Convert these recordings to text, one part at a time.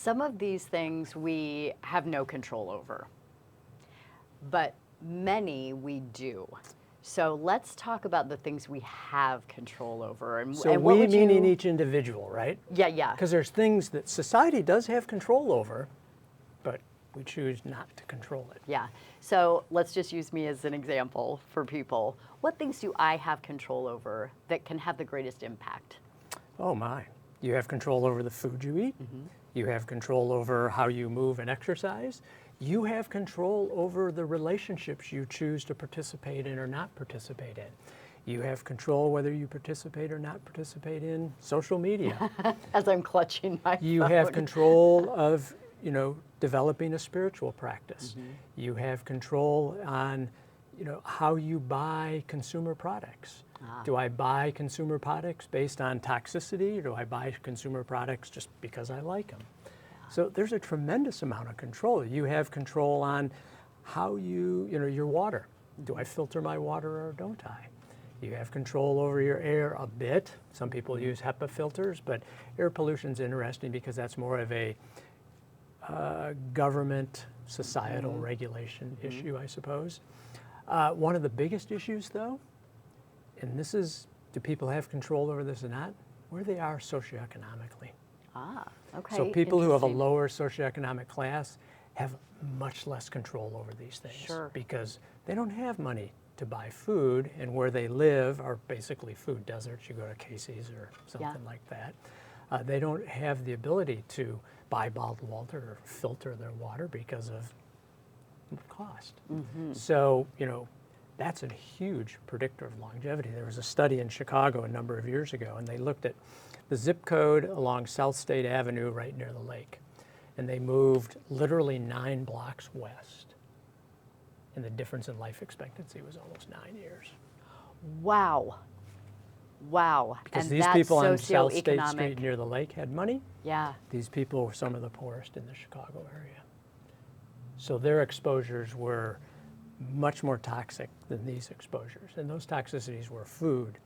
Some of these things we have no control over, but many we do. So let's talk about the things we have control over. So and what we would meaning you... each individual, right? Yeah. Because there's things that society does have control over, but we choose not to control it. Yeah. So let's just use me as an example for people. What things do I have control over that can have the greatest impact? Oh my. You have control over the food you eat. You have control over how you move and exercise. You have control over the relationships you choose to participate in or not participate in. You have control whether you participate or not participate in social media. As I'm clutching my You phone. have control of, developing a spiritual practice. You have control on, how you buy consumer products. Do I buy consumer products based on toxicity, or do I buy consumer products just because I like them? So there's a tremendous amount of control. You have control on how your water. Do I filter my water or don't I? You have control over your air a bit. Some people use HEPA filters, but air pollution's interesting because that's more of a government, societal regulation issue, I suppose. One of the biggest issues, though, and this is, do people have control over this or not? Where they are socioeconomically. Okay. So people who have a lower socioeconomic class have much less control over these things. Sure. Because they don't have money to buy food, and where they live are basically food deserts. You go to Casey's or something like that. They don't have the ability to buy bottled water or filter their water because of cost. So, that's a huge predictor of longevity. There was a study in Chicago a number of years ago, and they looked at the zip code along South State Avenue right near the lake. And they moved literally 9 blocks west. And the difference in life expectancy was almost 9 years. Wow. Because and these that's people on South State socioeconomic. Street near the lake had money. Yeah. These people were some of the poorest in the Chicago area. So their exposures were much more toxic than these exposures. And those toxicities were food.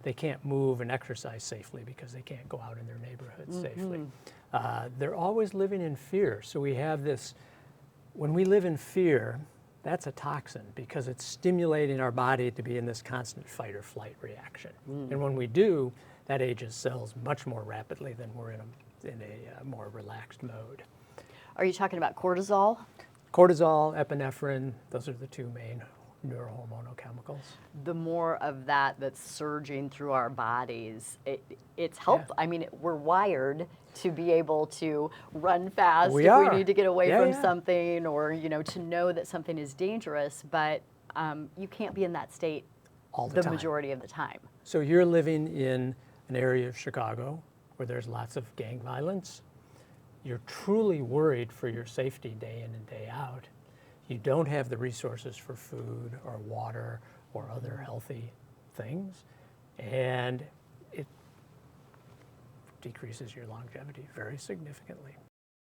They can't move and exercise safely because they can't go out in their neighborhoods safely. They're always living in fear. So we have this, when we live in fear, that's a toxin because it's stimulating our body to be in this constant fight or flight reaction. And when we do, that ages cells much more rapidly than we're in a more relaxed mode. Are you talking about cortisol? Cortisol, epinephrine, those are the 2 main neurohormonal chemicals. The more of that that's surging through our bodies, it's helpful. I mean, we're wired to be able to run fast if we need to get away from something, or to know that something is dangerous, but you can't be in that state all the time. Majority of the time. So you're living in an area of Chicago where there's lots of gang violence. You're truly worried for your safety day in and day out. You don't have the resources for food or water or other healthy things, and it decreases your longevity very significantly.